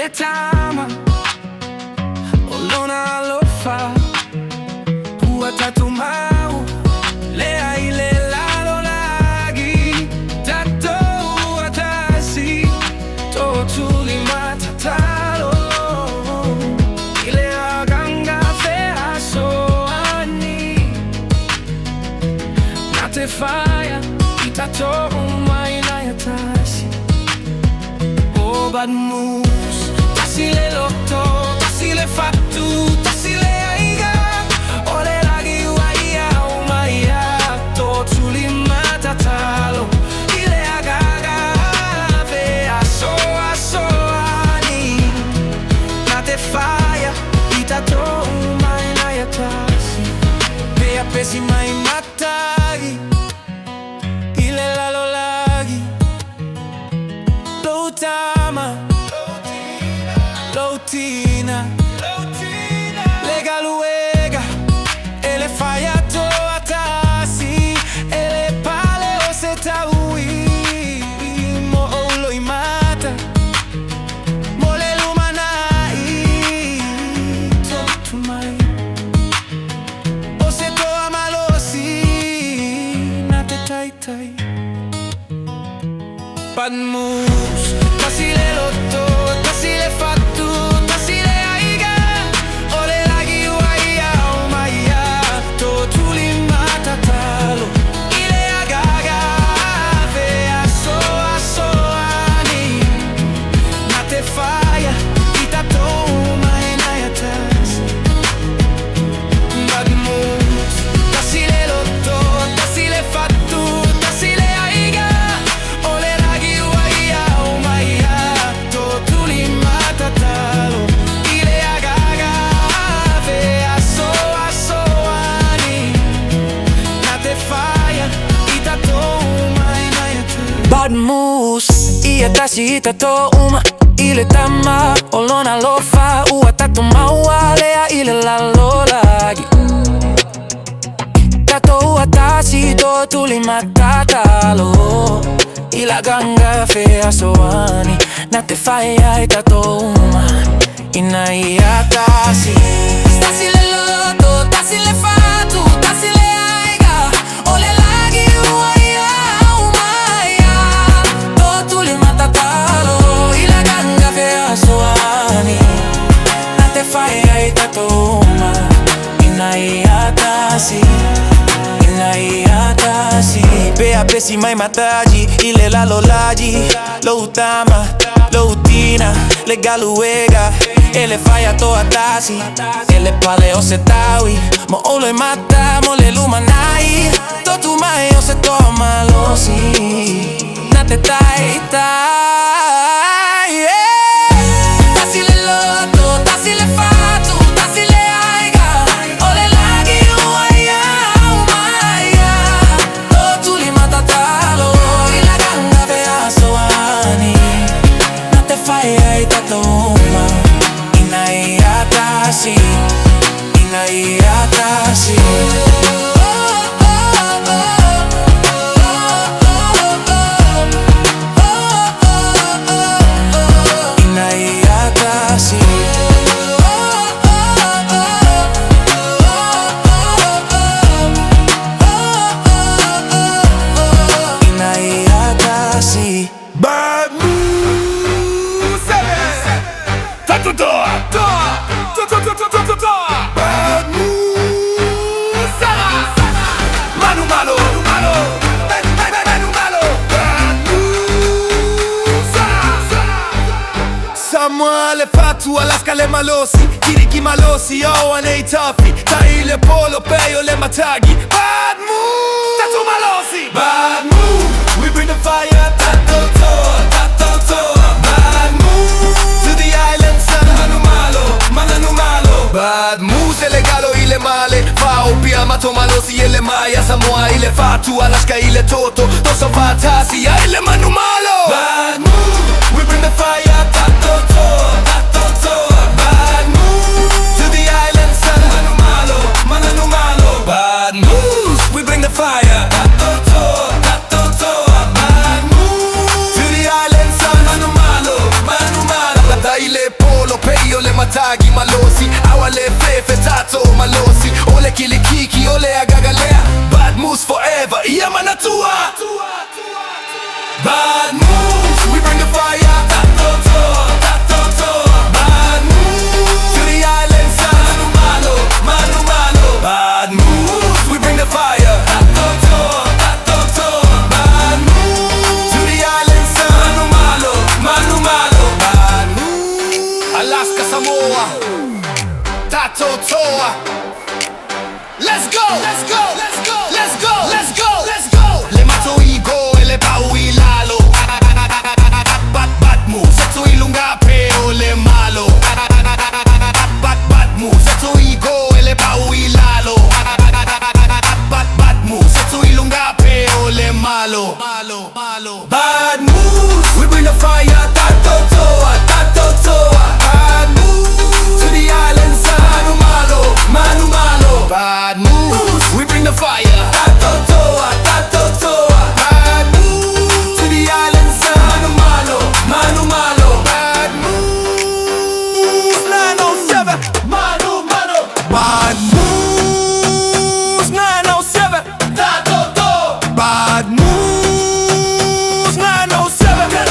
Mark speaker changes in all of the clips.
Speaker 1: tama olona lofa Huatatumau lea ile lalo lagi Tato huatasi totuli matatalo Ile aganga fea soani Natefaya itato umaina yatasi Bad moves, tasile loto, tasile fatu, tasile aiga Ole lagi uaia umaya, totuli matatalo Ile agaga, vea soani Nate faya, itato umaina yatasi Vea pesi mai matagi Ile lalo lagi Lotama Lotina Lega luega Ele fayato atasi Ele pale o setaui Mo olo imata Mole lumanai Totumai O seto amalosi Nate tai tai Bad moves Tasile loto Tasile fatu Tasile aiga Ole lagi uaia umaya Totuli matatalo Ile agaga Vea soani Nate faya Itato umaina yatasi Bad moves Tasile loto Tasile fatu Tasile aiga Ole lagi uaia umaya Totuli matatalo Ile agaga Vea soani Nate faya Itato umaina yatasi Bad moves Iatasi itato uma Ile tama Olona lofa Uatatu maualea Ile lalo lagi Tato uatasi Totuli matatalo Ila ganga fea soani Nate faya itato uma Ina iatasi Tasile loto Tasile fatu Tasile aiga Ole lagi uaia umaya Totuli matatalo Ila ganga fea soani Nate faya itato uma Ina iatasi Bea pesi mai mataji Ile lalo lagi Loutama Loutina Lega luega Ele faya to atasi Ele pale o setawi Mo olo mata Mole lumanai Totumai o se toma losi Nate tai tai Tasile loto Tasile fatu Tasile aiga Ole lagi uaia umaya Totuli matatalo Ila ganga vea soani Nate faya itato uma Ina iatasi Ina iatasi Ina iatasi Ina iatasi
Speaker 2: Bad moves, Tato toa, Bad moves, Manu malo, Manu malo, Bad moves, Samuele fatu Alaska le malosi Kiriki malosi, yo anei toughy Tai le polo, peyo le matagi Bad moves, Tato malosi Bad moves, we bring the fire Tato toa Bad moves, to the island sun Manu malo Bad moves, ele galo ile male Fa opia mato malosi ile maya Samoa ile fatu Alaska ile toto Toso fatasi ya ile manu malo Bad moves, we bring the fire Tato toa Bad moves, to the island sun Manu malo Bad moves, we bring the fire Tato toa Bad moves, to the island sun Manu malo Ile matagi malosi, awale fefe tato malosi, ole kilikiki, ole agagalea. Bad moves forever, iya manatua. Bad moves, we bring the fire. Tato, tato, bad moves to the island sun. Manu malo, manu malo. Bad moves, we bring the fire. Tato, bad moves to the island sun. Manu malo, manu malo. Bad moves. Alaska, Samoa, Tato Toa. Let's go, let's go, let's go, let's go, let's go, let's go. Le mato igo e le paui lalo. Bad moves, setso ilunga peo le malo. Bad moves, setso igo e le paui lalo. Bad moves, setso ilunga peo le malo. Bad moves, we bring the fire. Tato Toa, Tato Toa. Bad moves to the island sun. Manu malo, manu malo. Bad moves, we bring the fire. Tato Toa, Tato Toa. Bad moves to the island sun. Manu malo, manu malo. Bad moves 907. Manu malo. Bad moves 907. Tato Toa. Bad moves 907.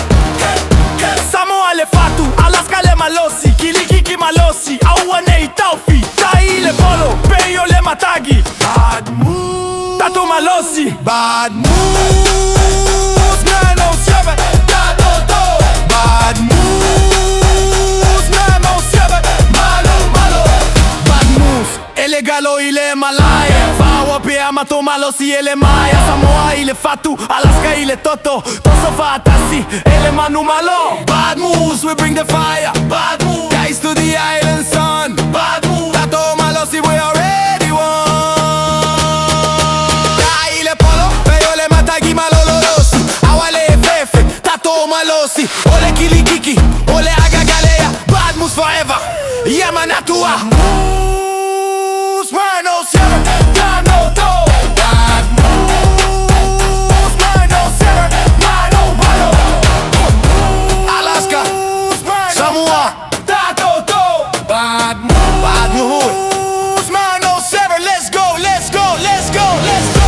Speaker 2: Samoa le fatu, Alaska le malosi, kilikiki malosi, awane itaufi, tai le polo, peyo le matagi. Bad moves, tato malosi. Bad moves 907. Tato to. Bad moves 907. Malo, malo. Bad moves, ele galo ile malaya. Fawa pia mato malosi ele maya. Samoa ile fatu, Alaska ile toto. Toso fatasi, ele manu malo. Bad moves, we bring the fire. Bad moves, guys to the island sun. Bad moves, tato malosi, we already won. Ile polo, peyo le matagi malolosi. Awale fefe, tato malosi. Ole kilikiki, ole agagalea. Bad moves forever, yeah manatua. Moves 907. Tato to. Bad moves 907. Mano malo. Alaska, Samoa, Tato to. Bad moves 907. Let's go, let's go, let's go, let's go.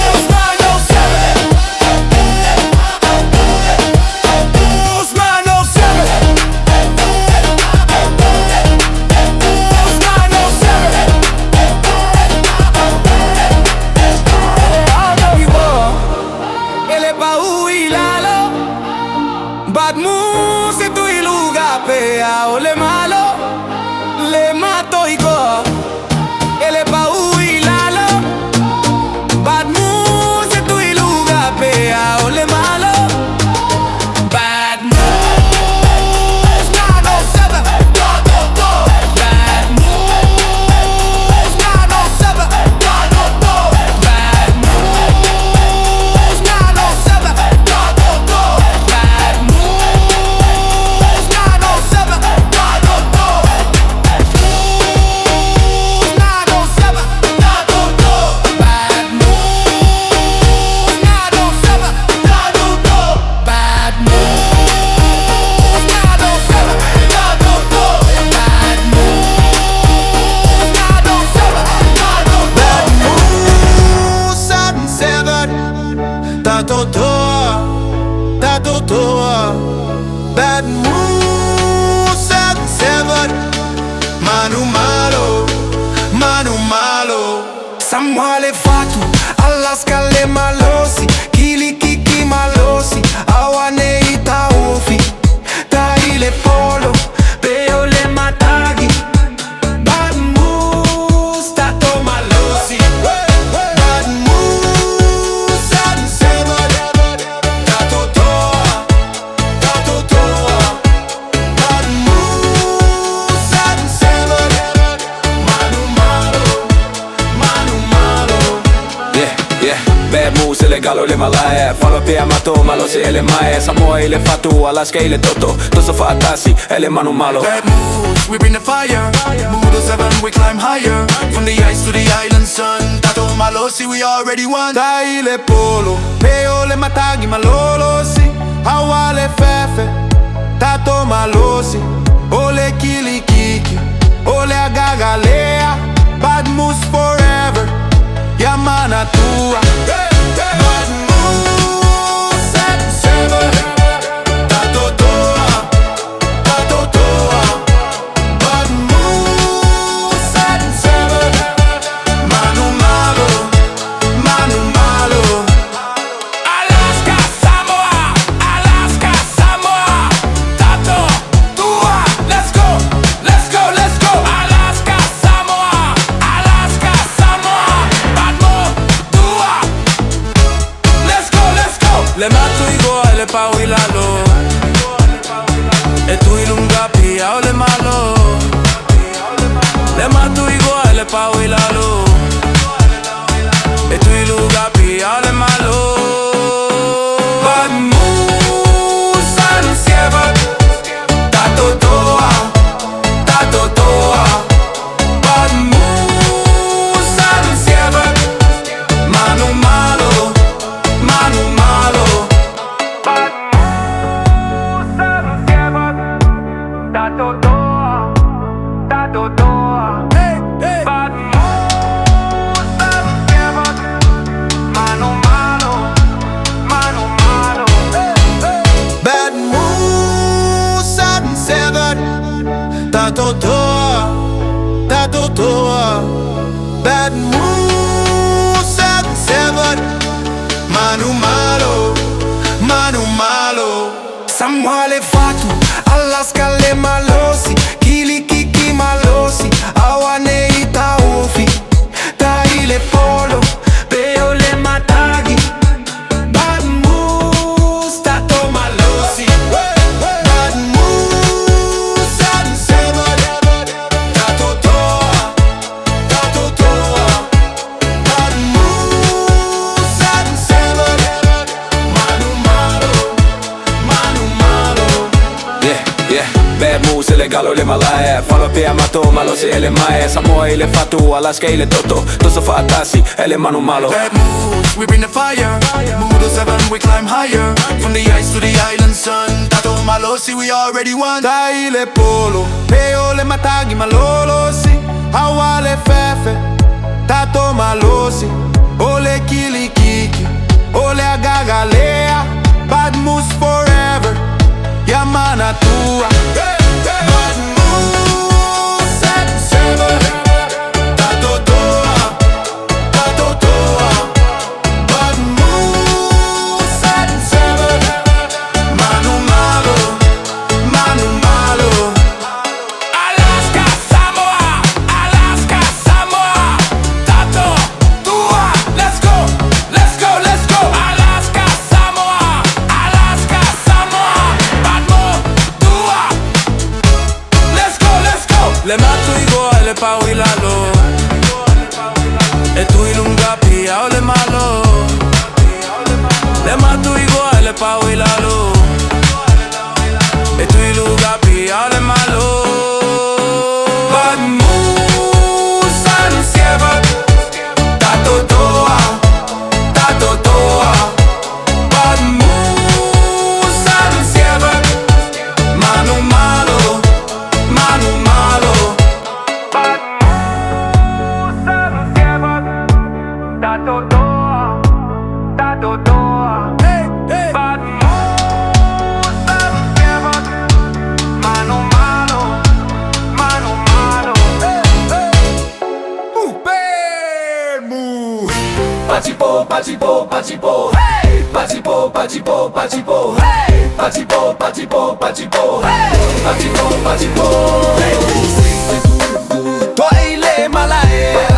Speaker 2: Moves 907. Moves 907. Moves 907. Ele baú y lalo. Bad moves e tu iluga pea o le malo. Le mato y go. Ele baú y lalo. Bad moves e tu iluga pea o le malo. Bad moves 907. Bad moves 907. Bad moves 907. Bad moves 907. Tato Toa, Tato Toa. Bad moves 7-7. Manu malo, manu malo. Samoa le fatu, Alaska le malosi, kilikiki malosi, awane itaufi, tai le polo, peo le matagi. Bad moves, tato malosi. Bad moves 7-7. Tato Toa, Tato Toa. Bad moves 7-7. Manu malo, manu malo.
Speaker 3: Yeah, bad moves, ele galo le malaya. Fala pia mato, malo si ele maya. Samoa ile fatu, Alaska ile toto. Toso fatasi, ele manu malo.
Speaker 2: Bad moves, we bring the fire. Mood 7, we climb higher. From the ice to the island sun. Tato malosi, we already won.
Speaker 4: Tai le polo, peo le matagi malolosi, awale fefe,
Speaker 1: mana tua. Bad mood, 7-7. Tato toa, tato toa. Bad mood, 7-7. Manu malo, manu malo. Alaska, Samoa, Alaska, Samoa. Tato tua, let's go, let's go, let's go. Alaska, Samoa, Alaska, Samoa. Bad mood, tua. Let's go, let's go. Le mato igual, le pau y lalo. E tu ilunga pia o le malo. Le mato igual, le pau y lalo. E tu ilunga pia o le malo. Bad mood, 7-7. Tato toa, tato toa. Bad mood, 7-7. Manu malo, manu malo. Bad mood, 7-7. Tato toa, tato toa. Bad mood, 7-7. Manu malo, manu malo. Bad mood, 7-7. Tato toa, tato toa. Bad mood, 7-7. Manu malo, manu malo. Samoa le fatu, Alaska le malosi. Kili kiki malosi, awane ita ufi. Tai le polo, peo le matagi. Bad mood, tato malosi. Bad mood, 7-7. Tato toa, tato toa. Bad mood, 7-7. Manu malo, manu malo.
Speaker 3: Yeah, yeah. Bad moves, ilegal o le malaya. Falo pia mato, malo si ele mae. Samoa ile fatu, Alaska ile toto. Toso fatasi, ele manu malo.
Speaker 1: Bad moves, we bring the fire. Mood 7, we climb higher. From the ice to the island sun. Tato malosi, we already won. Tai le polo, peo le matagi malolosi. Hawa le fefe, tato malosi. Ole kili kiki, ole agagalea. Bad moves forever, ya mana tua. Bad moves, 7-7. Tato toa, tato toa. Bad moves, 7-7. Manu malo, manu malo. Alaska, Samoa, Alaska, Samoa. Tato tua, let's go, let's go, let's go. Alaska, Samoa, Alaska, Samoa. Bad mood, tua. Let's go, let's go. Le mato igual, le pau y lalo. E tu ilunga pia o le malo. Le mato igual, le pau y lalo. E tu ilunga pia o le malo. Bad mood, 7-7. Tato toa, tato toa. Bad mood, 7-7. Manu malo, manu malo. Bad mood, 7-7. Tato toa, tato toa. Bad mood, 7-7. Manu malo, manu malo. Bad mood.
Speaker 2: Pachipo, pachipo, pachipo, hey! Pachipo, pachipo, pachipo, hey! Pachipo, pachipo, pachipo, hey! Pachipo, pachipo, hey!
Speaker 1: Toi ile malaya,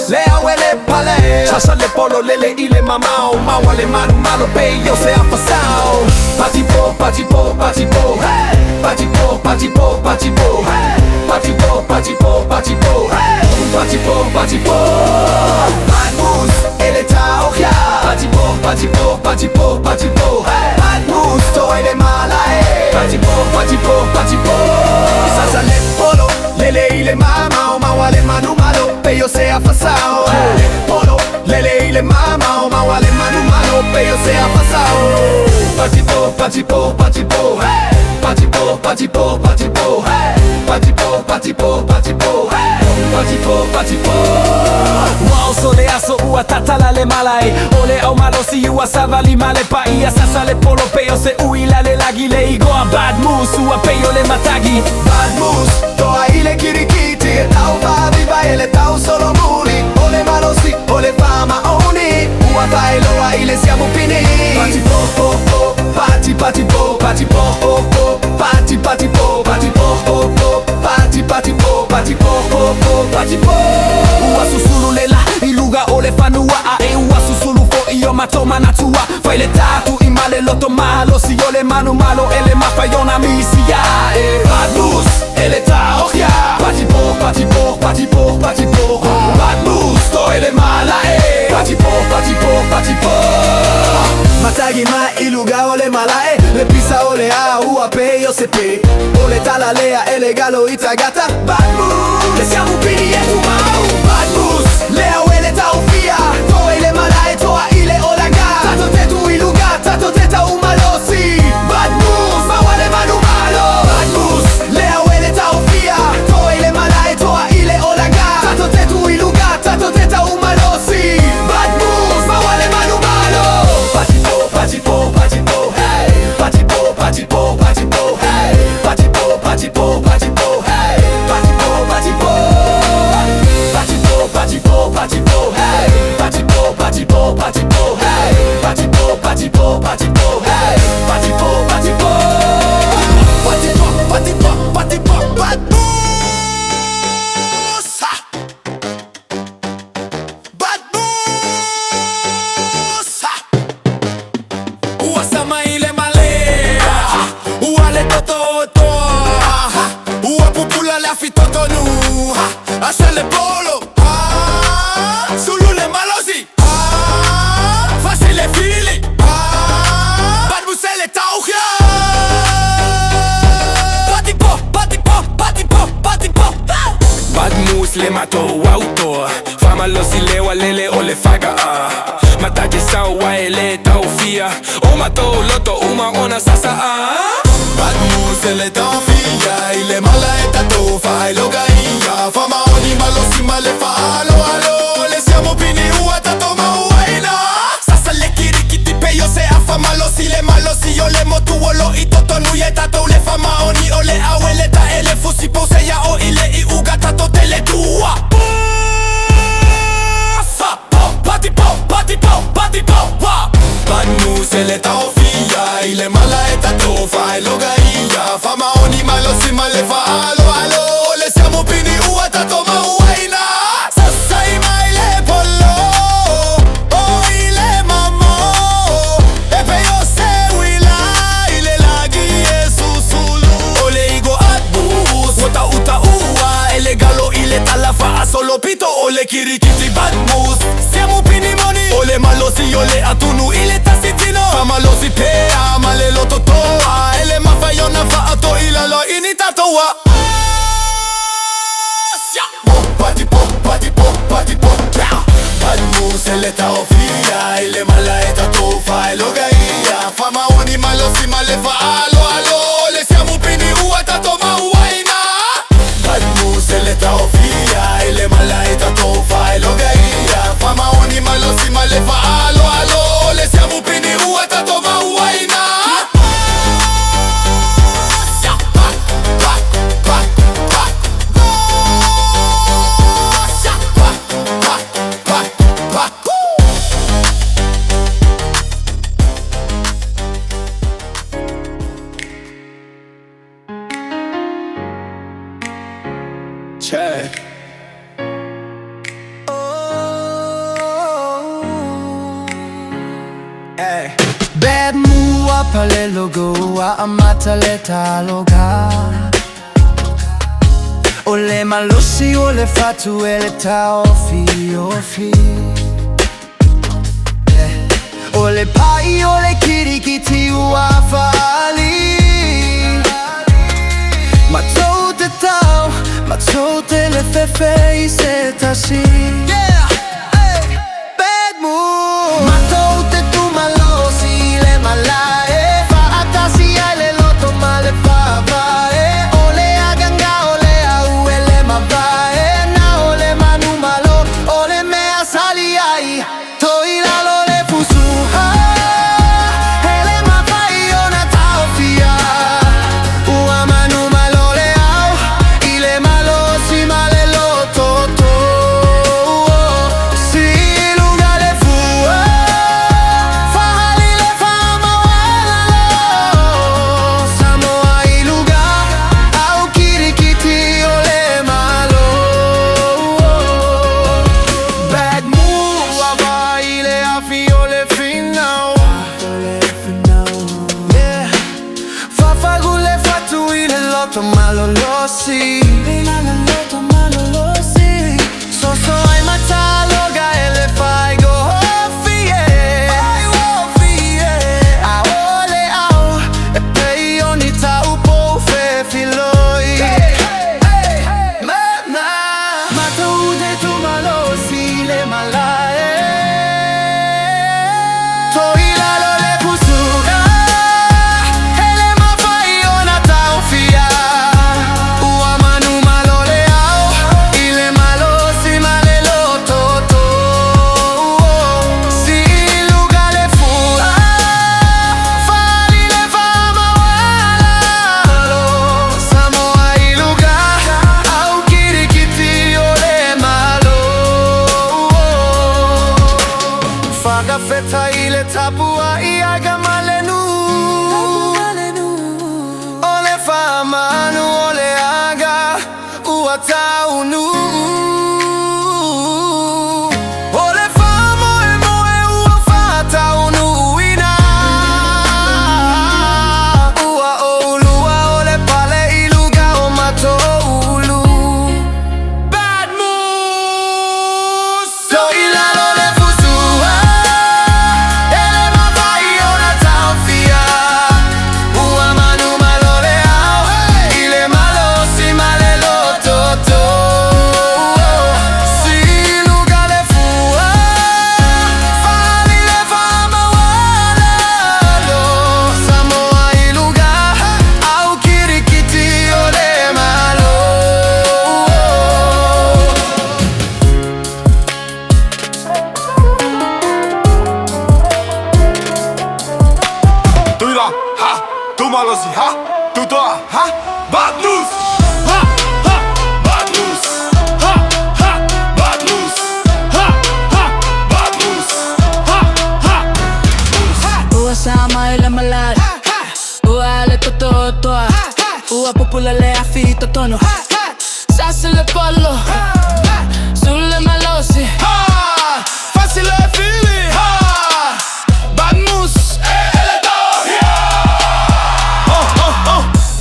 Speaker 1: le awele pale. Sasa le polo lele ile mamao, mawa le manu malo pe yo se afasao.
Speaker 2: Pachipo, pachipo, pachipo, hey! Pachipo, pachipo, pachipo, hey! Pachipo, pachipo, pachipo, hey! Pachipo, pachipo.
Speaker 1: Bad moves, ele ta okia.
Speaker 2: Pachipo, pachipo, pachipo, pachipo, hey!
Speaker 1: Bad moves, toi ile malaya.
Speaker 2: Pachipo, pachipo, pachipo.
Speaker 1: Sasa le polo lele ile mamao, mawa le manu malo pe yo se afasao. Polo lele ile mamao, mawa le manu malo pe yo se afasao.
Speaker 2: Pachipo, pachipo, pachipo, hey! Pachipo, pachipo, pachipo, hey! Pachipo, pachipo, pachipo, hey! Pachipo, pachipo.
Speaker 1: Wao so le aso
Speaker 3: ua tatala le malae Ole au malosi ua savali male paia Sasa le polo peo se uila le lagi Le igoa bad moves ua peo le matagi
Speaker 2: Bad moves, toa ile kirikiti E tau viva ele tau solo muli Ole malosi, ole fama oni Ua loa ile siamo pini Pati po po po, pati pati po Pati po po po, pati pati po Pati po po po, pati pati po Pati po po po, pati po
Speaker 3: Ua susulu lela, iluga ole fanua A ua susulu fo io matoma natua Fai le tatu imale loto malo Si ole manu malo ele mafayona misia
Speaker 2: Bad moves, ele ta ohia Pati po, pati po, pati po, pati po Bad moves, to ele mala Pati po, pati po, pati po Matagi ma iluga ole malae Le pisa ole a ua pe io se pe Ole tala lea ele galo itagata Bad moves, le siamo pini e tu mau Bad moves, lea ele ta ufia To ele malae toa ile olaga Tato te tu iluga, tato te ta umalosi Bad moves, ma wale manu malo Bad moves, lea ele ta ufia To ele malae toa ile olaga Tato te tu iluga, tato te ta umalosi Bad moves, ma wale manu malo Pati po, hey Pati po, pati po, hey Pati po, pati po, hey Pati po, pati po Pati po, pati po, hey Pati po, pati po, hey Pati po, pati po, hey Pati po, pati po Pati po, bad moves ha! Bad moves ha! Ua sama ile malea Ua le toto Ua pupula le afitoto nu Asha le polo Sulu le malosi Fasi le fili Bad moves le tauja Pati po, pati po, pati po, pati po
Speaker 3: Bad moves le mato auto Fama losi le walele o le faga Matagi sawa ele taufia O mato loto uma ona sasa
Speaker 2: Bad moves ele taufia Ile mala eta tofa Ilo gaia Fama oni malosi male fa alo alo Le siamo pini ua tatoma uaina Sasa le kirikiti pe yo se afa malosi Le malosi yo le motu olo I toto nuye tato le fama oni Ole awele ta ele fusi pose ya o ile I uga tato tele tua Pati po, pati po, pati po Bad moves ele taufia Ile mala eta tofa Ilo gaia Fama oni malosi male fa alo alo Le siamo pini ua tatoma uaina Sasa ima ile polo O ile mamo Epe yo se wila Ile lagi e susulu Ole igo atbus Wota uta ua Ele galo ile talafa Solo pito ole kirikiti bad moves Siamo pini money Ole malosi ole atunu ile tasitino Fama losi pea Male loto toa Ele mafayona fa ato ilalo initatoa Pati po, pati po, pati po Bad moves ele taofia Ile mala eta tofa Elo gaia Fama oni malosi male fa alo alo Le siamo pini ua tatoma uaina Bad moves ele taofia Ile mala eta tofa Elo gaia Fama oni malosi male fa alo alo Le siamo pini ua tatoma uaina Check. Hey. Bad mua pale logo wa amata leta loga Ole malosi ole fatu ele ta ofi ofi Ole pai ole kirikiti ua fali Matote tau, matote le fefe I se tasi Bad move Matote tu malosi le malae Fa atasi ai loto male fa vae Ole aganga ole au ele ma vae Na ole manu malo ole me asali ai
Speaker 1: malolosi So ai mataloga ele fai go fie A ole au e pei oni tau po fe filoi Mataude tu malosi le malae Toila lo le pusuga Ele ma fai ona tau fia Ua manu malole au Ile malosi male lo toto Si luga le fua Fali le fama wala Lo samo ai luga Au kirikiti ole malo Faga feta ile tapua I aga malenu Ole famanu ole aga Ua taunu Ole famo e moe ua fataunu ina Ua oulua ole pale iluga o matoulu Bad moves So ilalo le fusua Ele ma vai ona tau fia Ua manu malole au Ile malosi male lo toto Si luga le fua Fali le fama wala Lo samo ai luga Au kirikiti ole malo
Speaker 2: Tu ira, ha, tu malosi, ha, tu toa, ha, bad news, ha, ha, bad news, ha, ha, bad news, ha, ha, bad news, ha, ha,
Speaker 4: Ua sama ile malai Ua ale totoa Ua popula le afi totono Sasa le polo Sulle malosi
Speaker 2: ha, facile e fili, ha, bad news, ele toa,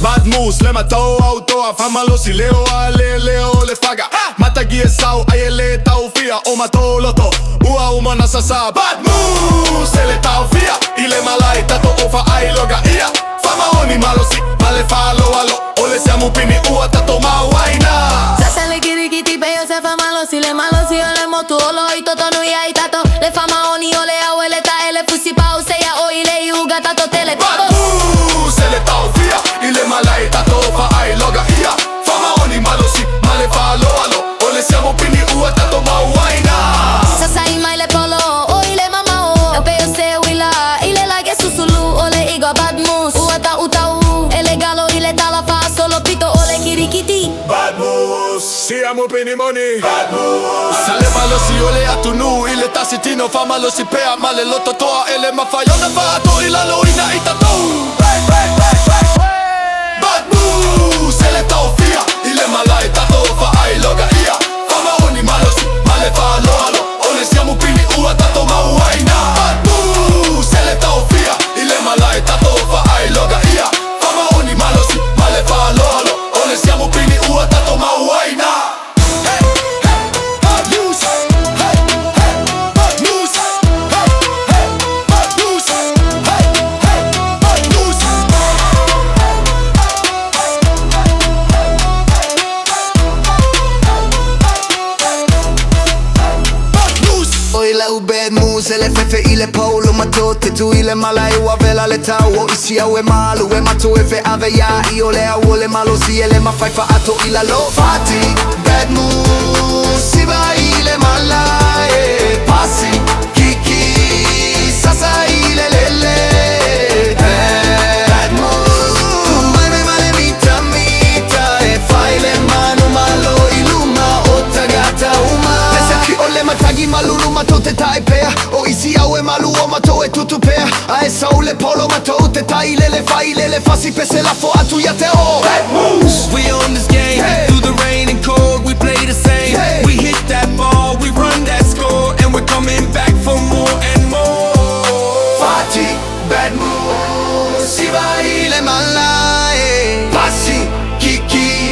Speaker 2: bad news, le matau autoa, fa malosi, leo ale, leo le faga, mata gie sau, ai ele tau fia, o matou loto, ua umana sasa, bad news, ele tau fia, ile malai, tato ofa ai loga ia, fama oni malosi, male fa alo alo, ole siamo pini, ua tato mawaina.
Speaker 4: Sasa le kirikiti peyo se fa malosi Le malosi ole motu olo i totono i ai tato Le fama oni ole au ele ta ele fusi pa useya o ile i uga tato tele
Speaker 2: Bad news, ele tau fia, ile malai, tato ofa ai loga ia, fama oni malosi, male fa alo alo, ole siamo pini, ua tato mawaina.
Speaker 4: Sasa i mai le polo o ile mama o E peyo se wila ile la ge susulu Ole igo bad moves Ua ta utau Ele galo ile tala fa solo pito ole kirikiti
Speaker 2: Bad moves, siamo pini money. Bad moves, sale malosi, ole atunu, ile tasitino, fa malosi pea, male lo totoa, ele mafayona fa ato, ila loina itato. Bad moves, ele tau fia, ile malai, tato fa ai loga ia, fama oni malosi, male fa alo alo, ole siamo pini, ua tato mawaina. Bad moves, ele tau fia, ile malai, tato fa ai loga ia, fama oni malosi, male fa alo alo, ole siamo pini, ua tato mawaina. Hey, hey, bad news, hey, hey, bad news, hey, hey, bad news, hey, hey, bad news. Bad news.
Speaker 1: Oila u bad moves, ele fefe ile polo matote tu ile malai ua vela le tau o isi au e malu e matu e fe ave ya I ole au ole malo si ele ma fai fa ato ila lo fati bad moves, si va ile malai passi kiki sasa ile lele bad moves, mane male mita mita e fai le manu malo iluma o tagata uma Lese ki ole matagi malulu matote taipea O isi au e malu o mato e tutupea A esa ule polo mato te taile le faile le fasi pese la fo atu ya te o Bad moves,
Speaker 3: We on this game,
Speaker 1: Hey.
Speaker 3: through the rain and cold, we play the same.
Speaker 1: Hey.
Speaker 3: We hit that ball, we run that score, and we're coming back for more and more.
Speaker 1: fati bad moves, si va ile malai passi kiki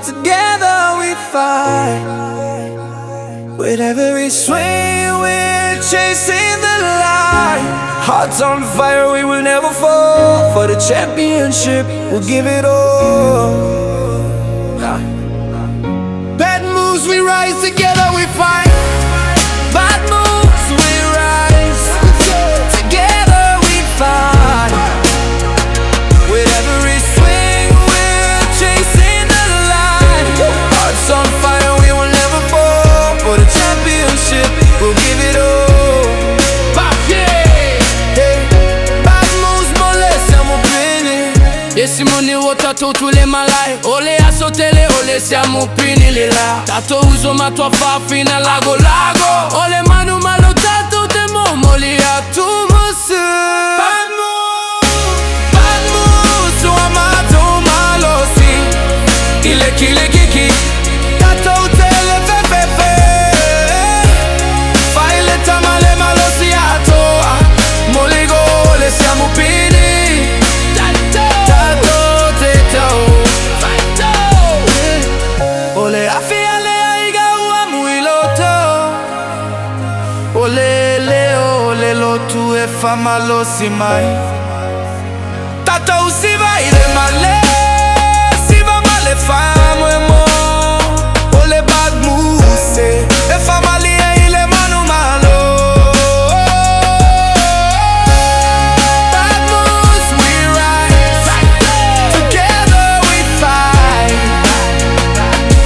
Speaker 2: Together we fight. With every swing we're chasing the light. Hearts on fire, we will never fall. For the championship, we'll give it all. Bad moves, we rise. Together we fight. Bad moves, we rise. Together we fight. With every swing we're chasing the light. Hearts on fire, we will never fall. For the championship, we'll give it all.
Speaker 3: Simoni wotato tule malai. Ole asotele, ole siamo pini lila. Tato uso matwa fa fina lago lago. Ole manu malo tato te momoli atu musu. Bad moves, so amato malosi. Ile kile kiki. Tato tele fefe. Faile tamale malosi ato. Moligo ole siamo pini. Ole afiale aiga ua muiloto. Ole leo ole lotu e famalosi mai. Tata usiva ile male. Siva male famo e mo. Ole bad muse e famali e ile manu malo. Bad moves we rise. Together we fight.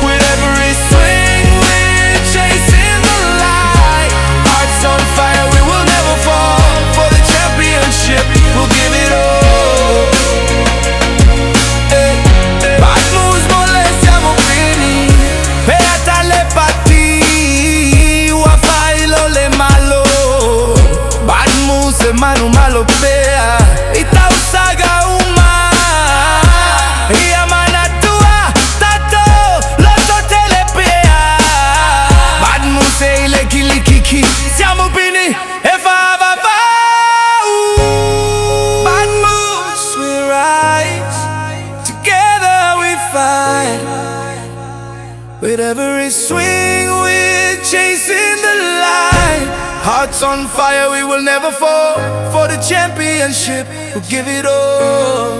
Speaker 3: With every swing we're chasing the light. Hearts on fire, we will never fall. For the championship, we'll give it all. Bad moves, mole siamo quindi. Beata le patti, ua failo le malo. Bad moves e manu malo pea. Ita usaga uma. Ia mana tua, tato, loto telepea. Bad moves e ile kili kiki. Siamo bini e va va va. Bad moves we rise. Together we fight. With every swing we're chasing the light. Hearts on fire, we will never fall. For the championship, we'll give it all.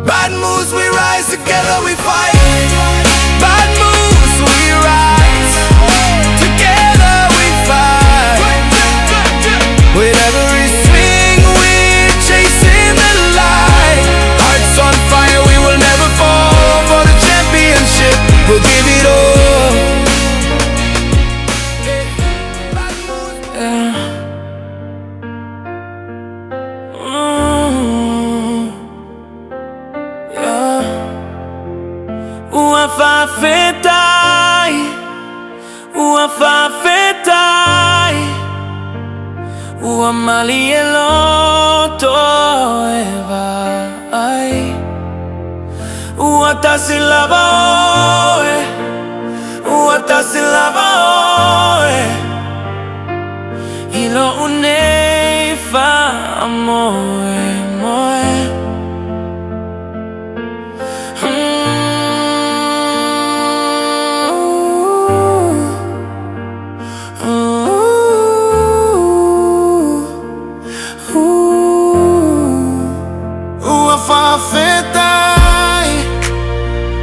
Speaker 3: Bad moves, we rise. Together we fight. Bad moves, we rise. Together we fight. With every swing we're chasing the light. Hearts on fire, we will never fall. For the championship, we'll give it all. Ua fafetai, ua fafetai, ua mali eloto evai, ua tasilava oe, ua tasilava oe, ilo uneifa amoe moe. Fafetai,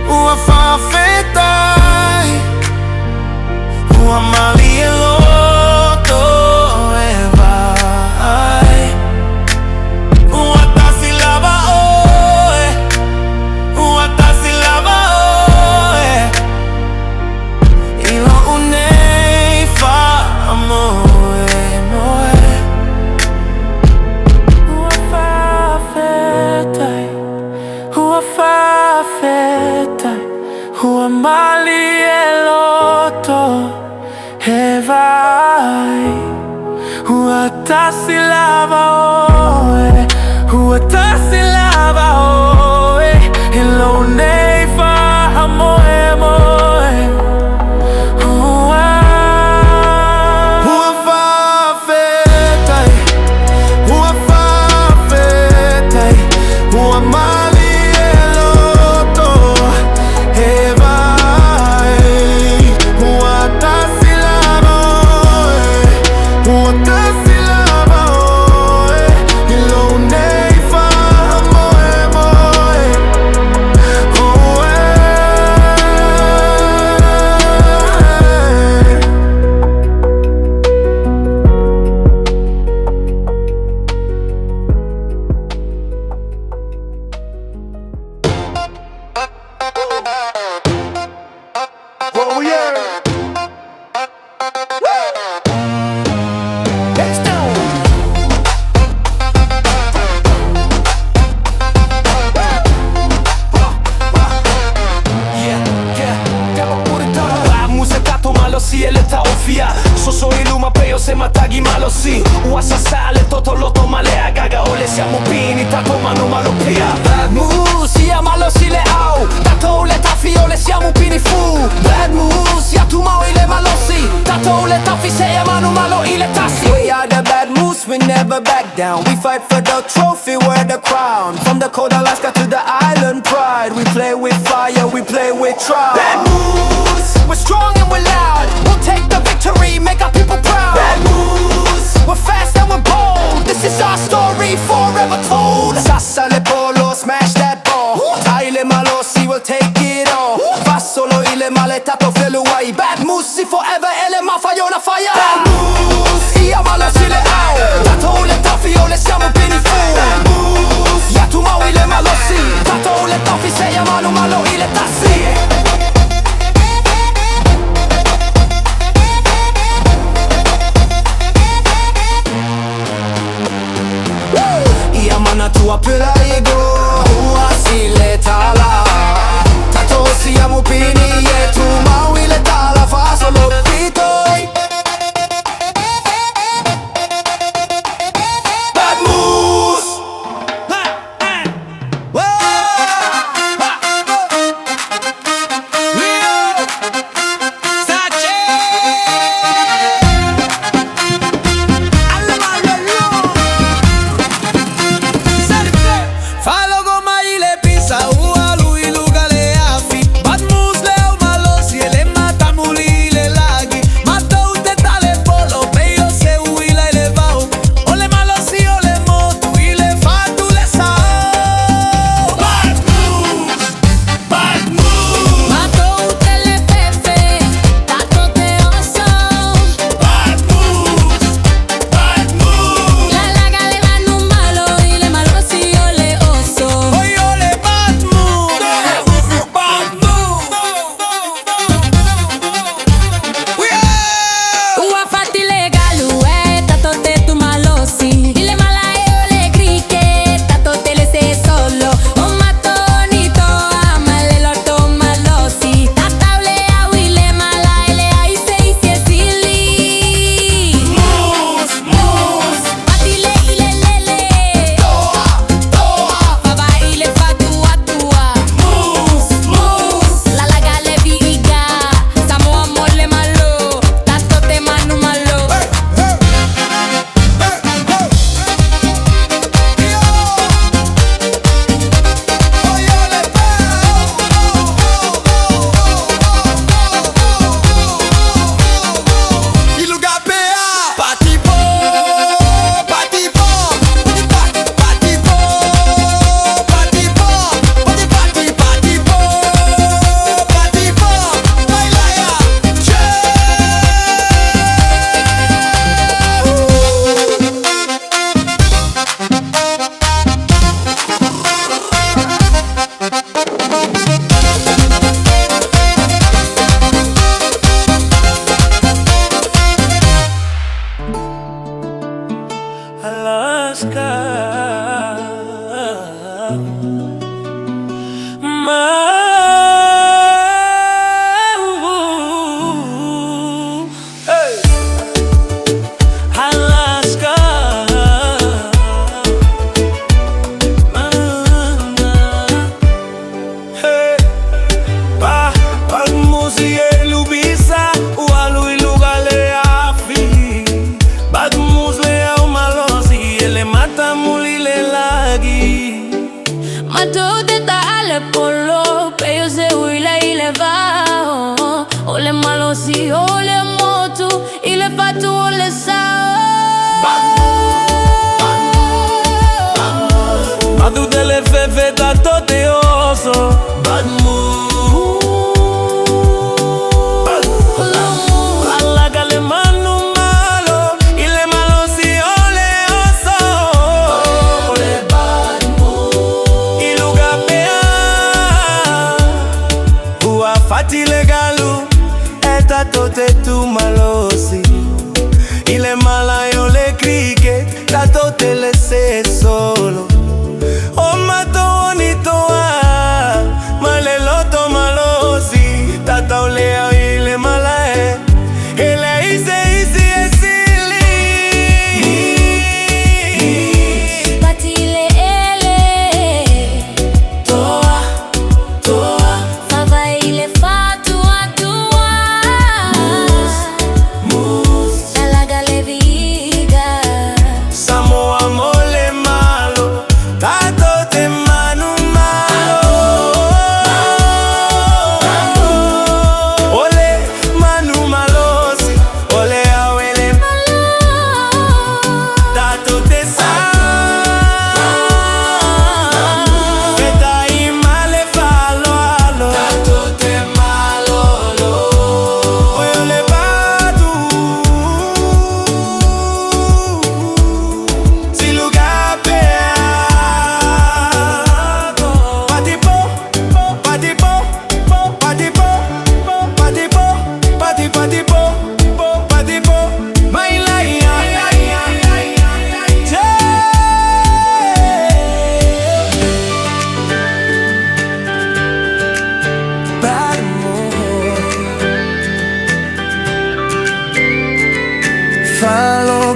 Speaker 3: ua fafetai, ua mali eloto evai, ua tasilava oe, ua tasilava oe, ilo uneifa amoe moe. Ua fafetai, ua fafetai, ua mali eloto evai, ua tasilava oe, ua tasilava oe, ilo uneifa amoe moe. Ua fafetai, ua fafetai, ua mali eloto
Speaker 2: se matagi malo si Uasa sale toto lo toma le agaga Ole siamo pini tato mano malo pia Bad moves ia malo si le au Tato le tafi ole siamo pini fu Bad moves ia tu mau ile malo si Tato le tafi se ia mano malo ile tassi
Speaker 3: We are the bad moose, we never back down. We fight for the trophy, we're the crown. From the cold Alaska to the island pride. We play with fire, we play with trial.
Speaker 2: Bad moves, we're strong and we're loud. We'll take the victory, make our people proud. Bad moves, we're fast and we're bold. This is our story, forever told.
Speaker 3: Sassa le polo, smash that ball. Taile malosi, we'll take it all. Va solo ile male tato feluai. Bad moose, forever ele mafayo na fire.
Speaker 2: Bad moves,
Speaker 3: Ia malosi le au.
Speaker 2: tato le tafi ole siamo pini fu. Bad moves,
Speaker 3: Ya tu mau ile malosi.
Speaker 2: tato le tafi se ia mano malo ile tassi.
Speaker 3: Ia mana tua pela ego. Ua sile tala. Tato siamo pini e tu mau ile tala. Fa solo pitoi.
Speaker 2: Bad moves.
Speaker 3: Falo goma ile pisa ua lui luga le afi. Bad moves le au malosi e le mata muli ile lagi. Mata ute tale polo pe yo se uila ile vau. Ole malosi ole motu ile fatu le sao.
Speaker 2: Bad moves. Bad moves.
Speaker 4: Matou o telepepe, tato te oso.
Speaker 2: Bad moves. Bad moves.
Speaker 4: La laga le manu malo y le malo si yo le oso.
Speaker 3: Oi ole bad moves.
Speaker 2: Bad moves.
Speaker 4: Ua fatti legalu, tato te tu malo si. Ile mala yo le crique, tato te le se solo. O matonito amale l'orto malo si. Tata ule au ile mala ele ai sei si esili.
Speaker 2: Moves. Moves.
Speaker 4: Fatile ile lele. Fava ile fatua tua.
Speaker 2: Moves. Moves.
Speaker 4: La laga le viga. Samoa mole malo. Tato te manu malo.
Speaker 3: Il lugar PA. Pati po, pati po. Pati po, pati po. Pati po, pati po. Baila ya.
Speaker 2: Alaska. Hey. Alaska. Hey. Bad moves e lubisa, ua lui luga le afi. Bad moves le au malosi, ele mata muli le lagi.
Speaker 4: Matou te ale polo, pero se huila y le va. Ole malo si ole motu, y le fatu ole sao.
Speaker 2: Madu te le fefe tato te oso. Bad moves. Alaga le manu malo, y le malo si ole oso. Ole bad moves. Y luga pea. Ua fati legalu, tato te tu malosi. Ile mala yo le cricket, tato te le se solo. O mato bonito male loto malosi. Tata olea ile mala ele ise esili.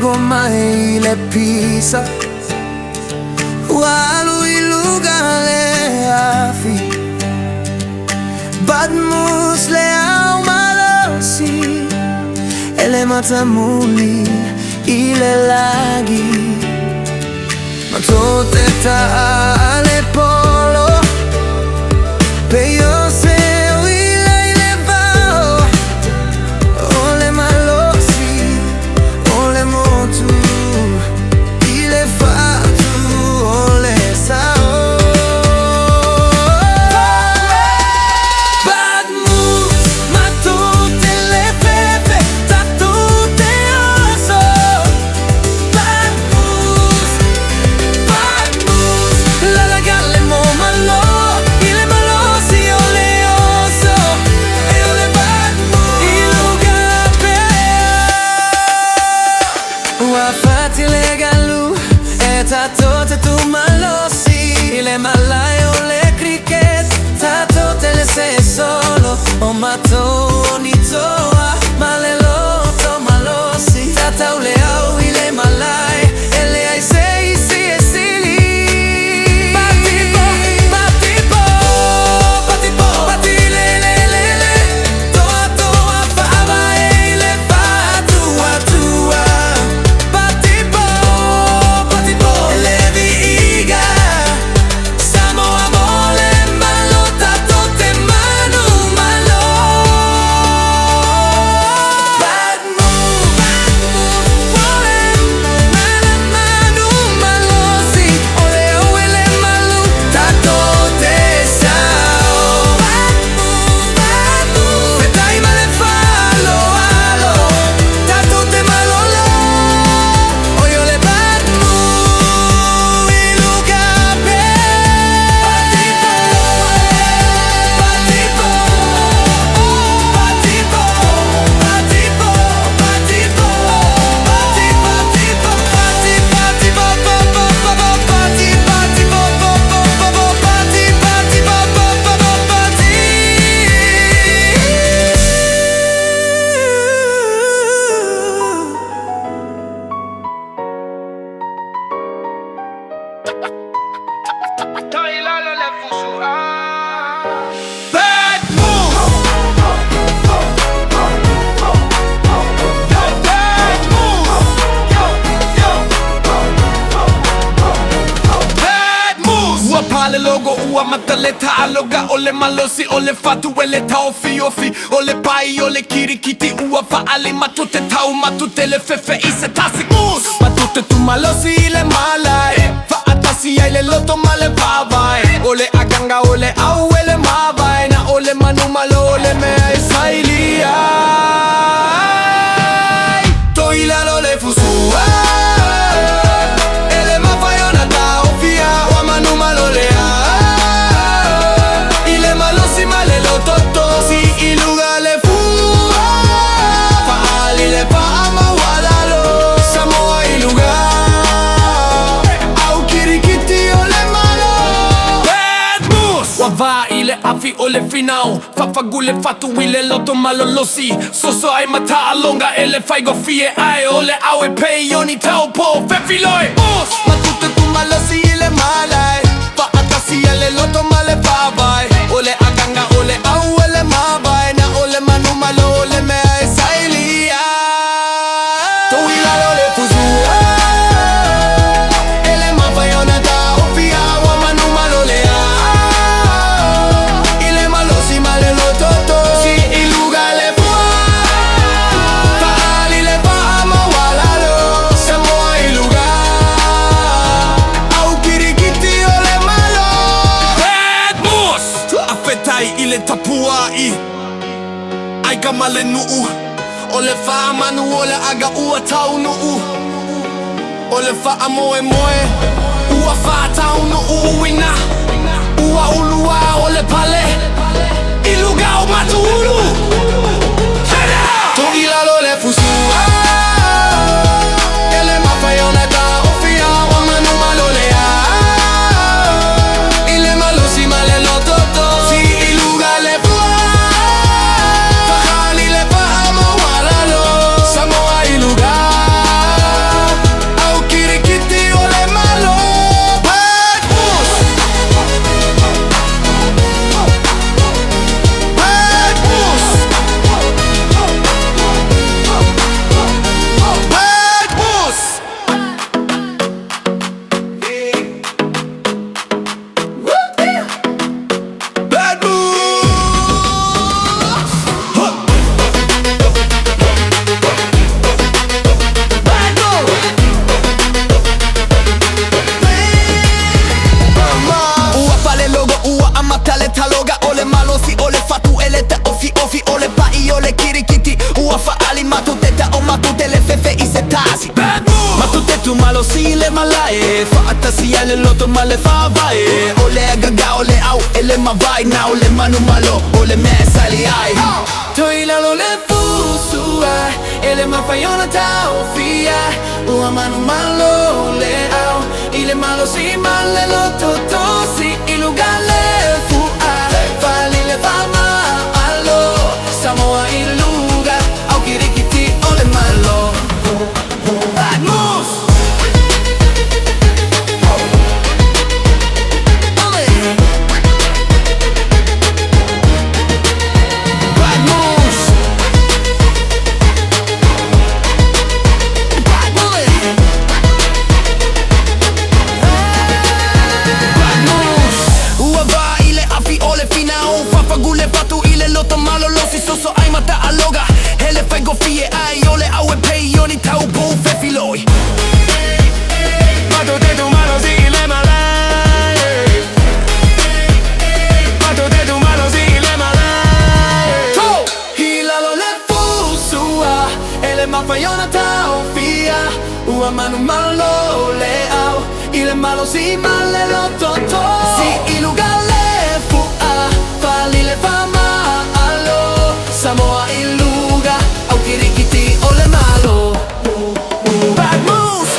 Speaker 3: goma ile pisa walu ilugale afi badmus le au malosi ele matamuli ile lagi matote ta ale polo peyo se ile bao ole malosi ole motu ile fatu ole sao bad moves matote le pepe tatute oso bad moves la la galle mo malo ile malosi ole oso e ole bad moves iluga pe wafati le galu e tatote tu malosi ile malayo le cricket tatote le se solo o matoni toa malelo to malosi tataule au ile malai ele ai sei si esili patipo patipo patipo patile le toa toa fava ele fatua tua patipo patipo ele viga samo amole malo tatote manu malo bad move ole manu malo si ole ole malu tatote sao bad move petai male falo alo tatote malo lo oi ole bad move iluga pe patipo patipo patipo patipo bad move bad moves wapale logo ua mataleta aloga ole malosi ole fatu ele tau fiofi ole pai ole kirikiti ua faali matute tau matute le fefe ise tasi moves matute tu malosi ile malai fa atasi ile loto male vavai ole aganga ole au ele mavai na ole manu malo ole me sailia toila lole fusua ele mafayona ta ofia wa manu malolea ile malosi malelo toto si iluga le fua faali le faama walalo samoa iluga au kirikiti ole malo bad moves wava ile afi ole finao fafagule fatu ile loto malolosi soso ai mata alonga ele faigo fie ai ole awe peyoni taupo fefiloi moves matute tu malosi ile malai fa atasi ele loto male babai ole aganga ole au ele mabai na ole manu malo ole me ai sailia toila lole fuzua ele mafayona ta ofia wa manu malolea ile malosi male lototo si iluga le fua faali le faama walalo samoa iluga au kirikiti ole malo bad moves afetai ile tapuai ai kamale nuu ole faama nu ole aga ua tau nuu ole faa moe moe ua faa tau nuu wina ua ulua ole pale iluga o matulu toila lole fusua ele mafayona ta ofia wa manu malolea ile malosi male lototo si iluga le fua faali le faama walalo samoa iluga
Speaker 2: ole manu malo, ole me sali ai.
Speaker 3: Toi la lo le fusua, ele mafayona taofia. Ua manu malo le au, ile malo si male lo totosi. Iluga le fua, fali le fama alo. Samoa iluga, au kirikiti ole malo. Bad moves.
Speaker 2: So ai mata aloga, hele fego fie ai ole au e pei oni tau bo fefiloi.
Speaker 3: Mato te tu malo si le malai. Mato te tu malo si le malai.
Speaker 2: To
Speaker 3: Hila lo le fusua, ele mafayona taofia. Ua manu malo le au, ile malo si male lo toto. Si iluga le fua, fali le fama alo. Samoa iluga, au kirikiti ole malo. Bad moves.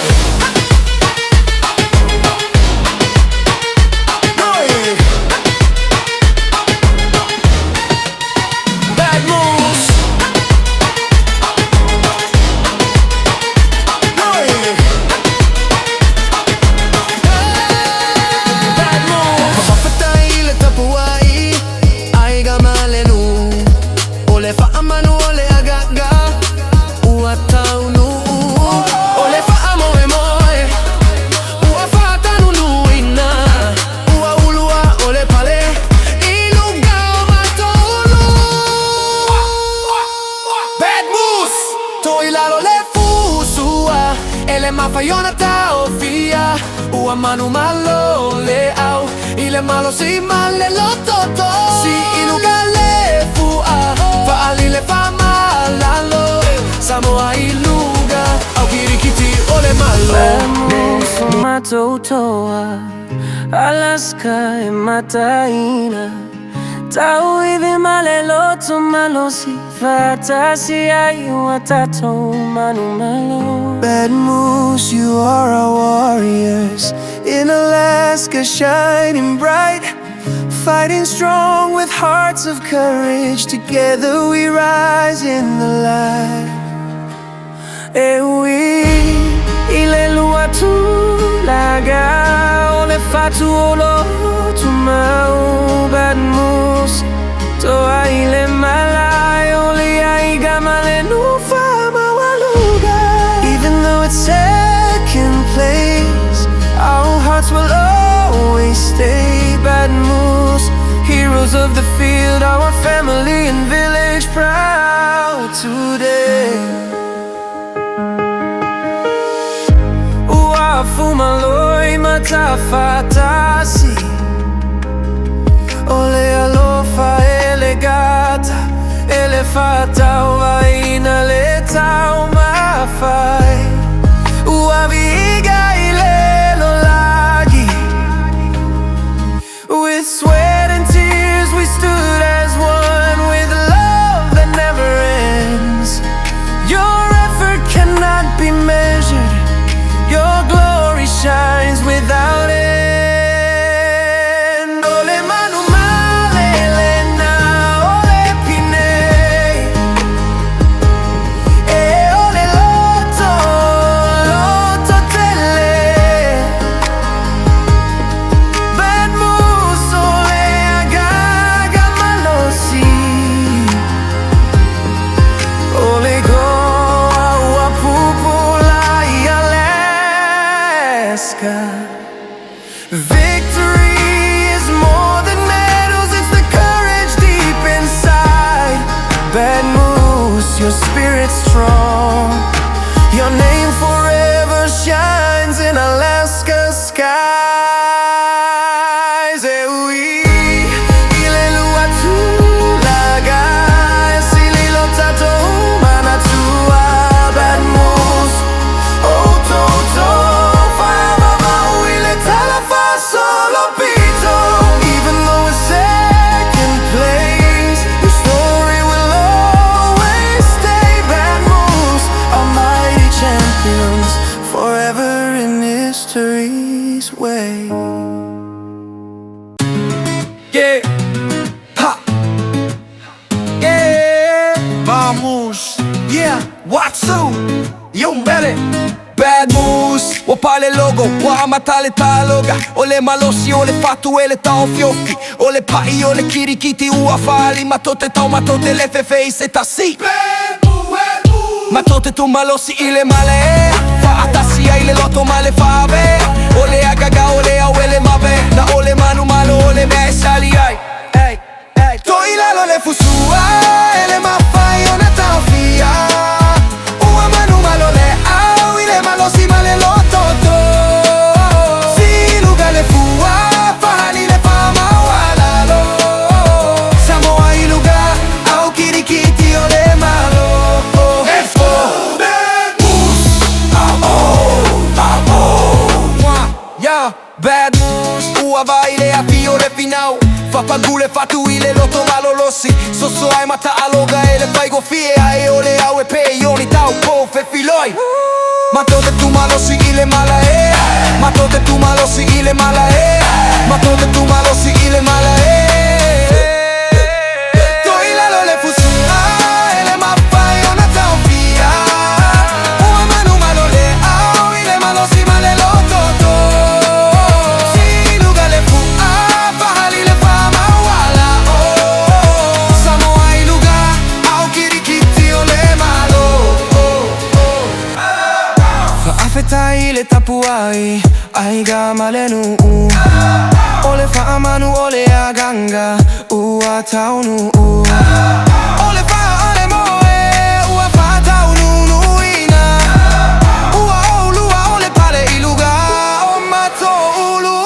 Speaker 3: Bad moves. Bad moves.
Speaker 2: Mafatai le tapuai, ai gamalenu. Ole fa amanu ole agaga, ua taunu. Ole fa amoe moe, ua fa tanu nuina. Ua ulua ole pale, iluga o matolu. Bad moves.
Speaker 3: Toi la lo le fusua, ele mafayona taofia. Ua manu malo le au, ile malo si male lo toto. Si iluga le fua, faali le fama lalo. Samoa iluga, au kirikiti ole malo.
Speaker 5: Vamos matotoa, Alaska e mataina. Tau ivi male loto malosi, fatasi ai watato manu malo.
Speaker 3: Bad moves, you are our warriors. In Alaska, shining bright. Fighting strong with hearts of courage. Together we rise in the light.
Speaker 5: Ewi ile lua tu laga, ole fatu olo tu mau. Bad moves, toa ile malai, ole ai gamale nufa mawaluga.
Speaker 3: Even though it's second place, our hearts will always stay. Bad moves, heroes of the field, our family and village proud today.
Speaker 5: Fumaloi matafatasi,
Speaker 3: Ole alofa elegata, elefata waina leta umafai. Uaviga ilelo lagi. With sweat and tears we stood as one, with love that never ends. Your effort cannot be measured, your glory shines without end. Ole manu malele na ole pine. E ole loto Watsu, yo mbele Bad moves, wapale logo, wamatale taloga Ole malosi, ole fatu, ele tao fiofi Ole pai, ole kirikiti, uafali Matote tau, matote lefefe, se tasi Matote tu malosi, ile male Fa atasia, ile loto male fave Ole agaga, ole awele mave Na ole manu malo, ole mea sali ay To ilalo le fusua, ele mafai, ona tao fia Ua manu malo le au, ile malosi male lototo Si luga le fua, fahani le fama walalo Samoa iluga, au kirikiti ole malo Expo Bad moves, yeah, bad moves, ua vai le a fiore finau Fa pagule fatu ile loto malo lossi Soso ai mata aloga ele fai gofie Ai ole au e peioni tau po fe filoi Matote tu malosi ile mala Matote tu malosi ile mala Matote tu malosi ile mala To ilalo le fusua ele mafai ona tau fia Ua manu malo le au ile malosi male lototo Si luga le fua fahali le fama wala Samoa iluga au kirikiti ole malo Fa afeta ile tapuai aiga malenu Ole fa amanu ole aganga ua taunu Ole fa ole moe ua fa taunu nuina Ua olua ole pale iluga o mato ulu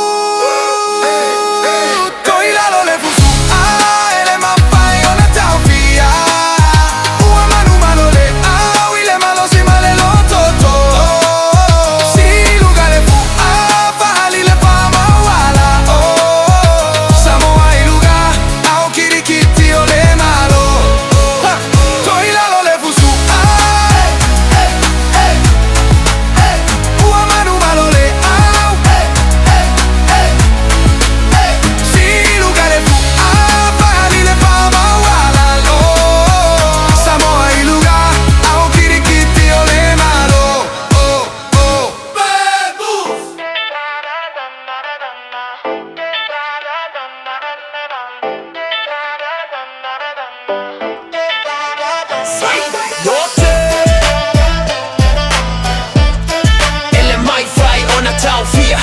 Speaker 3: To ilalo le fusu ele mafai ona tau fia Ua manu malo le au ile malosi male lototo Si luga le fua fahali le fama wala Samoa iluga au kirikiti ole malo To ilalo le fusu Ua manu malo le au Si luga le fua fahali le fama wala Samoa iluga au kirikiti ole malo Bad moves
Speaker 5: Ele mai fai ona tau fia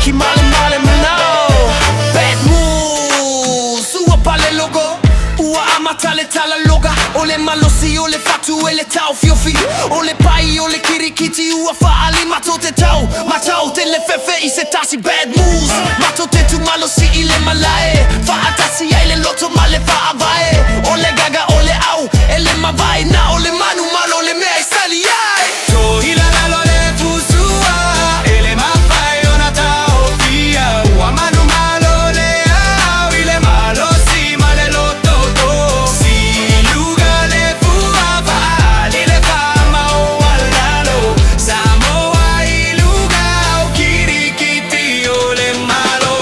Speaker 5: Ki male male manao Bad moves Ua pale logo Ua amatale tala loga Ole malosi ole fatu ele tau fiofi Ole pai ole kirikiti ua faali Matote tau Matau te le fefe i se tasi bad moves Matote tu malosi ile malae Fa atasi ele loto male fa avae Ole gaga ole au ele mavai Na ole manu malo ole mea sali ai
Speaker 3: To ilalo le fusua ele mafai ona tau fia Ua manu malo le au ile malosi male lototo Si luga le fua fahali le fama walalo Samoa iluga au kirikiti ole malo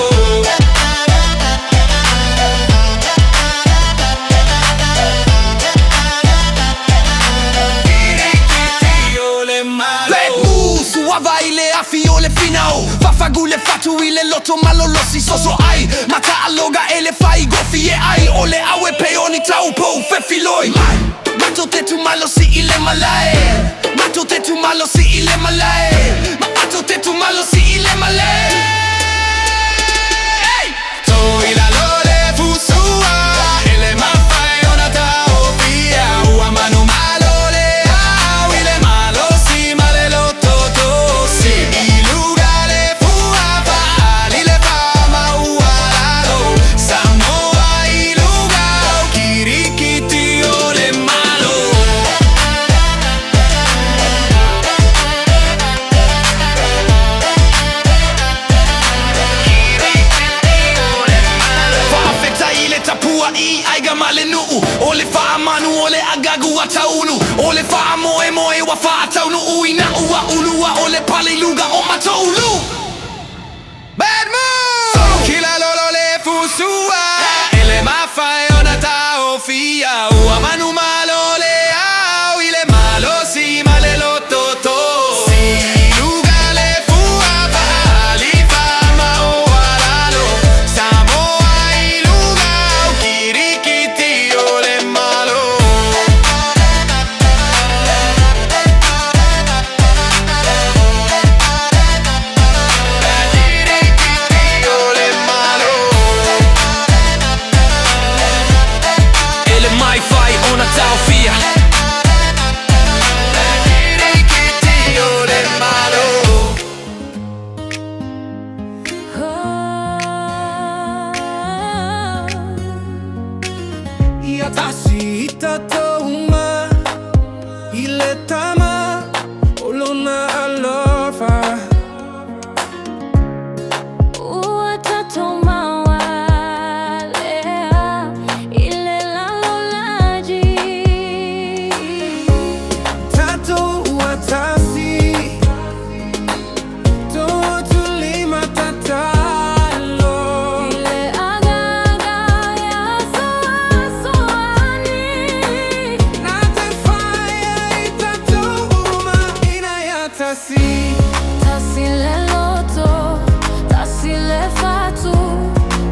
Speaker 3: Kirikiti ole malo
Speaker 5: Bad moves, uava ile afi ole finao Fafagule fatu ile loto malo losi soso ai Mata aloga ele fai gofi e ai Ole awe peoni tau po fefiloi Matote tu malosi ile malae Matote tu malosi ile malae Matote tu malosi ile malae
Speaker 3: To ilalo le fusua ele mafai ona tau fia Ua manu malo le au ile malosi male lototo Si iluga le fua fahali le fama walalo Samoa iluga au kirikiti ole malo
Speaker 5: Ole fa moe moe wa fa taunu uina ua ulua ole pale luga o matoulu.
Speaker 3: Bad move! Kila lolo le fusua ele mafai ona taofia ua manu malole Tasi itatouma ile tama olona alofa
Speaker 4: Uwatatoma walea ile lalolaji
Speaker 3: Tato watasi to tulima tatalo
Speaker 4: ile agaga ya soani
Speaker 3: Natefaya itatouma inayatasi
Speaker 4: Tasile loto, tasile fatu,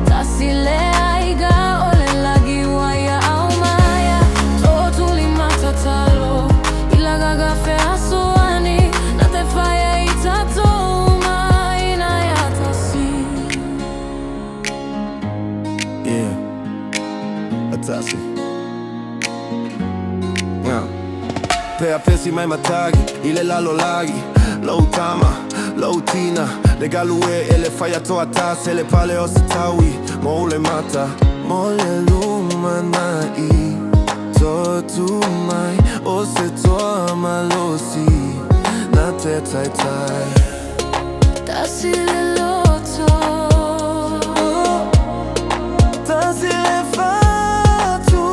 Speaker 4: tasile aiga ole lagi waya aumaya Totuli matatalo, ilagaga fea soani Natefaya itatoma inayatasi
Speaker 3: Yeah, atasi. Yeah. Pea pesi mai matagi, ile lalo lagi Low tama, low tina Le galue ele faya to atas Ele pale ositawi, mo le mata Mo le lumanai To tumai, ose to malosi Na te tai tai
Speaker 4: Tasile loto
Speaker 3: Tasile fatu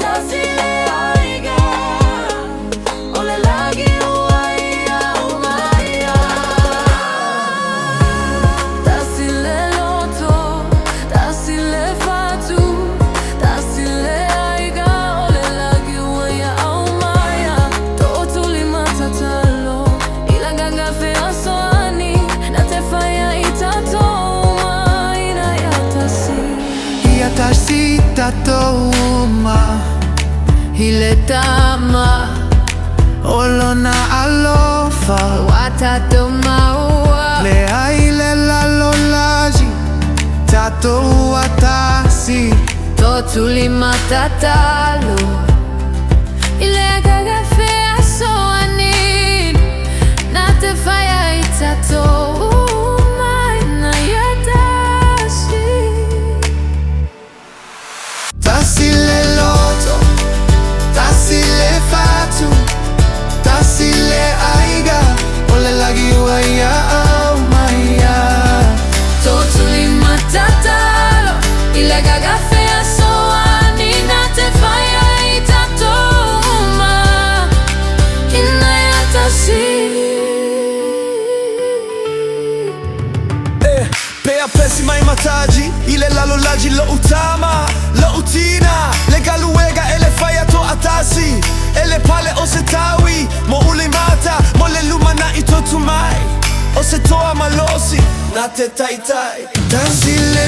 Speaker 4: Tasile aiga ole lagi waya aumaya Tasile loto, tasile fatu, tasile aiga ole lagi waya aumaya Totuli matatalo, ilagaga fea soani Natefaya itatoma inayatasi
Speaker 3: Iatasi tatoma
Speaker 4: Ile tama
Speaker 3: Olona alofa
Speaker 4: watatoma ua
Speaker 3: Le aile lalolaji Tato watasi
Speaker 4: Totuli matatalo Ile agaga fea soani Natefaya itatoma inayatasi
Speaker 3: Tasile loto Tasile fatu Tasile aiga Ole lagi waya aumaya
Speaker 4: Totuli matatalo Ile agaga fea soani Natefaya itatoma inayatasi
Speaker 2: Pea pesi mai mataji ile lalolaji lo utama lo utina le galuega ele faya to atasi ele pale osetawi mo ulimata mo le lumana itotumai osetoa malosi na te tai tai
Speaker 3: Tasile